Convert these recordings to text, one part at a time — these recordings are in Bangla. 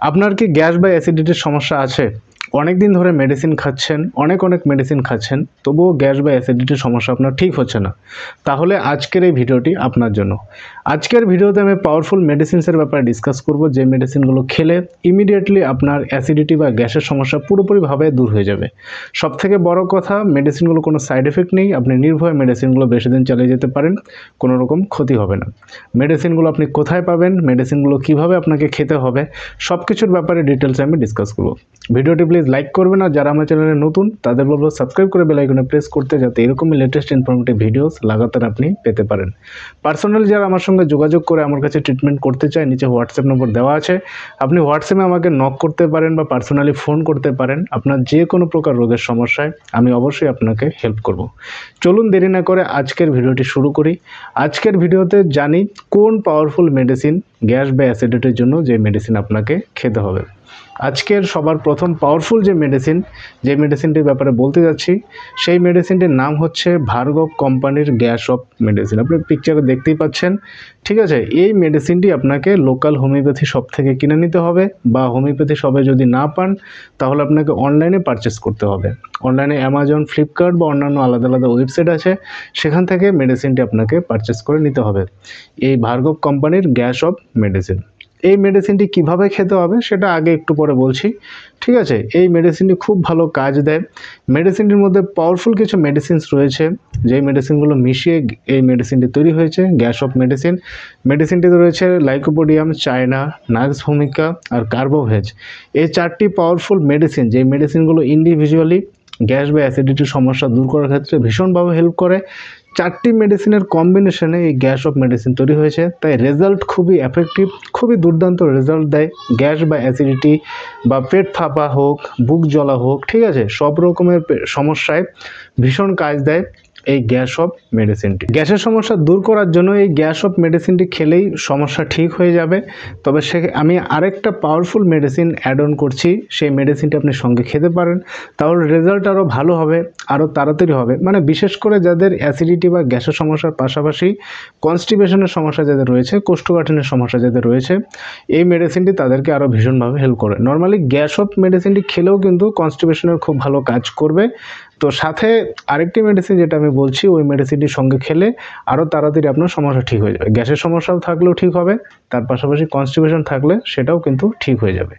আপনার কি গ্যাস বা অ্যাসিডিটির সমস্যা আছে? অনেক দিন ধরে মেডিসিন খাচ্ছেন, অনেক মেডিসিন খাচ্ছেন, তবুও গ্যাস বা অ্যাসিডিটির সমস্যা আপনার ঠিক হচ্ছে না। তাহলে আজকের এই ভিডিওটি আপনার জন্য। আজকের ভিডিওতে আমি পাওয়ারফুল মেডিসিনসের ব্যাপারে ডিসকাস করব, যে মেডিসিনগুলো খেলে ইমিডিয়েটলি আপনার অ্যাসিডিটি বা গ্যাসের সমস্যা পুরোপুরিভাবে দূর হয়ে যাবে। সবথেকে বড় কথা, মেডিসিনগুলো কোনো সাইড এফেক্ট নেই, আপনি নির্ভয়ে মেডিসিনগুলো বেশি দিন চালিয়ে যেতে পারেন, কোনো রকম ক্ষতি হবে না। মেডিসিনগুলো আপনি কোথায় পাবেন, মেডিসিনগুলো কীভাবে আপনাকে খেতে হবে, সব কিছুর ব্যাপারে ডিটেলসে আমি ডিসকাস করব। ভিডিওটি প্লিজ লাইক করবেন, আর যারা আমার চ্যানেলে নতুন তাদের বলবো সাবস্ক্রাইব করে বেল আইকনে প্রেস করতে, যাতে এরকমই লেটেস্ট ইনফরমেটিভ ভিডিওস লাগাতার আপনি পেতে পারেন। পার্সোনালি যারা আমার সঙ্গে যোগাযোগ করে আমার কাছে ট্রিটমেন্ট করতে চায়, নিচে হোয়াটসঅ্যাপ নম্বর দেওয়া আছে, আপনি হোয়াটসঅ্যাপে আমাকে নক করতে পারেন বা পার্সোনালি ফোন করতে পারেন। আপনার যে কোনো প্রকার রোগের সমস্যায় আমি অবশ্যই আপনাকে হেল্প করব। চলুন দেরি না করে আজকের ভিডিওটি শুরু করি। আজকের ভিডিওতে জানি কোন পাওয়ারফুল মেডিসিন গ্যাস বা অ্যাসিডিটির জন্য যে মেডিসিন আপনাকে খেতে হবে। আজকের সবার প্রথম পাওয়ারফুল যে মেডিসিনটির ব্যাপারে বলতে যাচ্ছি, সেই মেডিসিনটির নাম হচ্ছে ভার্গব কোম্পানির গ্যাস অফ মেডিসিন। আপনি পিকচারে দেখতেই পাচ্ছেন, ঠিক আছে। এই মেডিসিনটি আপনাকে লোকাল হোমিওপ্যাথি শপ থেকে কিনে নিতে হবে, বা হোমিওপ্যাথি শপে যদি না পান তাহলে আপনাকে অনলাইনে পারচেস করতে হবে। অনলাইনে অ্যামাজন, ফ্লিপকার্ট বা অন্যান্য আলাদা আলাদা ওয়েবসাইট আছে, সেখান থেকে মেডিসিনটি আপনাকে পারচেস করে নিতে হবে। এই ভার্গব কোম্পানির গ্যাস অফ মেডিসিন, এই মেডিসিনটি কিভাবে খেতে হবে সেটা আগে একটু পরে বলছি, ঠিক আছে। এই মেডিসিনটি খুব ভালো কাজ দেয়। মেডিসিনটির মধ্যে পাওয়ারফুল কিছু মেডিসিনস রয়েছে, যেই মেডিসিনগুলো মিশিয়ে এই মেডিসিনটি তৈরি হয়েছে গ্যাস অফ মেডিসিন। মেডিসিনটিতে রয়েছে লাইকোপোডিয়াম, চায়না, নাক্স ভূমিকা আর কার্বোভেজ। এই চারটি পাওয়ারফুল মেডিসিন, যেই মেডিসিনগুলো ইন্ডিভিজুয়ালি গ্যাস বা অ্যাসিডিটির সমস্যা দূর করার ক্ষেত্রে ভীষণভাবে হেল্প করে। চারটি মেডিসিনের কম্বিনেশনে এই গ্যাস অফ মেডিসিন তৈরি হয়েছে, তাই রেজাল্ট খুবই এফেক্টিভ, খুবই দুর্দান্ত রেজাল্ট দেয়। গ্যাস বা অ্যাসিডিটি বা পেট ফাঁপা হোক, বুক জ্বলা হোক, ঠিক আছে, সব রকমের সমস্যায় ভীষণ কাজ দেয় এই গ্যাস অফ মেডিসিনটি। গ্যাসের সমস্যা দূর করার জন্য এই গ্যাস অফ মেডিসিনটি খেলেই সমস্যা ঠিক হয়ে যাবে। তবে আমি আরেকটা পাওয়ারফুল মেডিসিন অ্যাড অন করছি, সেই মেডিসিনটি আপনি সঙ্গে খেতে পারেন, তাহলে রেজাল্ট আরও ভালো হবে, আরও তাড়াতাড়ি হবে। মানে বিশেষ করে যাদের অ্যাসিডিটি বা গ্যাসের সমস্যার পাশাপাশি কনস্টিপেশনের সমস্যা যাদের রয়েছে, কোষ্ঠকাঠিন্যের সমস্যা যাদের রয়েছে, এই মেডিসিনটি তাদেরকে আরও ভীষণভাবে হেল্প করে। নর্মালি গ্যাস অফ মেডিসিনটি খেলেও কিন্তু কনস্টিপেশনের খুব ভালো কাজ করবে। তো সাথে আরেকটি মেডিসিন যেটা আমি বলছি, ওই মেডিসিনটির সঙ্গে খেলে আরও তাড়াতাড়ি আপনার সমস্যা ঠিক হয়ে যাবে। গ্যাসের সমস্যাও থাকলেও ঠিক হবে, তার পাশাপাশি কনস্টিপেশন থাকলে সেটাও কিন্তু ঠিক হয়ে যাবে।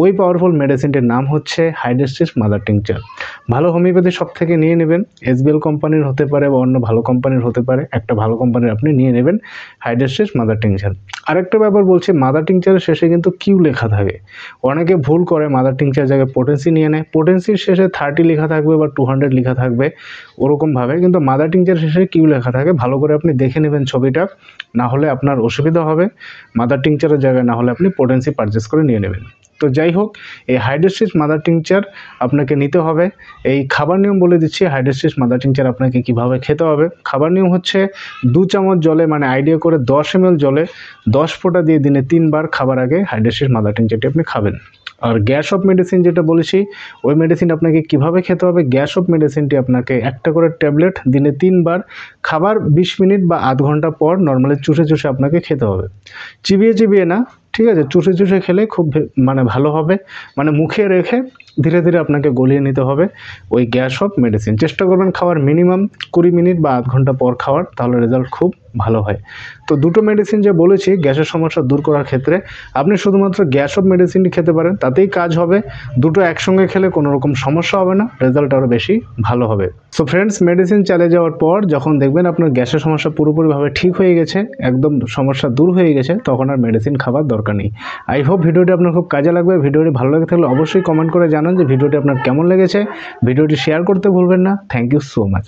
ওই পাওয়ারফুল মেডিসিনটির নাম হচ্ছে হাইড্রেস্টিস মাদার টিংচার। ভালো হোমিওপ্যাথি সব থেকে নিয়ে নেবেন, এসবিএল কোম্পানির হতে পারে বা অন্য ভালো কোম্পানির হতে পারে, একটা ভালো কোম্পানির আপনি নিয়ে নেবেন হাইড্রেস্টিস মাদার টিংচার। আরেকটা ব্যাপার বলছি, মাদার টিংচারের শেষে কিন্তু কিউ লেখা থাকে। অনেকে ভুল করে, মাদার টিংচার জায়গায় পোটেন্সি নিয়ে নেয়, পোটেন্সির শেষে 30 লেখা থাকবে বা 200 লেখা থাকবে ওরকমভাবে, কিন্তু মাদার টিংচার শেষে কিউ লেখা থাকে। ভালো করে আপনি দেখে নেবেন ছবিটা, না হলে আপনার অসুবিধা হবে। মাদার টিংচারের জায়গায় না হলে আপনি পোটেন্সি পারচেস করে নিয়ে নেবেন। তো যাই হোক, এই হাইড্রেস্টিস মাদার টিংচার আপনাকে নিতে হবে। এই খাবার নিয়ম বলে দিচ্ছি, হাইড্রেস্টিস মাদার টিংচার আপনাকে কিভাবে খেতে হবে। খাবার নিয়ম হচ্ছে 2 চামচ জলে, মানে আইডিয়া করে 10 ml জলে 10 ফোঁটা দিয়ে দিনে 3 বার খাবার আগে হাইড্রেস্টিস মাদার টিংচারটি আপনি খাবেন। আর গ্যাস অফ মেডিসিন যেটা বলেছি, ওই মেডিসিন আপনাকে কিভাবে খেতে হবে। গ্যাস অফ মেডিসিনটি আপনাকে একটা করে ট্যাবলেট দিনে 3 বার খাবার 20 মিনিট বা আধ ঘন্টা পর নর্মালি চুষে আপনাকে খেতে হবে। চিবিয়ে না, ঠিক আছে, চুষে খেলে খুব ভালো হবে। মানে মুখে রেখে ধীরে ধীরে আপনাকে গলিয়ে নিতে হবে ওই গ্যাস অফ মেডিসিন। চেষ্টা করবেন খাওয়ার মিনিমাম 20 মিনিট বা আধ ঘন্টা পর খাওয়ার, তাহলে রেজাল্ট খুব ভালো হয়। তো দুটো মেডিসিন যে বলেছি গ্যাসের সমস্যা দূর করার ক্ষেত্রে, আপনি শুধুমাত্র গ্যাস অফ মেডিসিনটি খেতে পারেন, তাতেই কাজ হবে। দুটো একসঙ্গে খেলে কোনো রকম সমস্যা হবে না, রেজাল্ট আরও বেশি ভালো হবে। সো ফ্রেন্ডস, মেডিসিন চালিয়ে যাওয়ার পর যখন দেখবেন আপনার গ্যাসের সমস্যা পুরোপুরিভাবে ঠিক হয়ে গেছে, একদম সমস্যা দূর হয়ে গেছে, তখন আর মেডিসিন খাবার দরকার নেই। আই হোপ ভিডিওটি আপনার খুব কাজে লাগবে। ভিডিওটি ভালো লেগে থাকলে অবশ্যই কমেন্ট করে জানান যে ভিডিওটি আপনার কেমন লেগেছে। ভিডিওটি শেয়ার করতে ভুলবেন না। Thank you so much.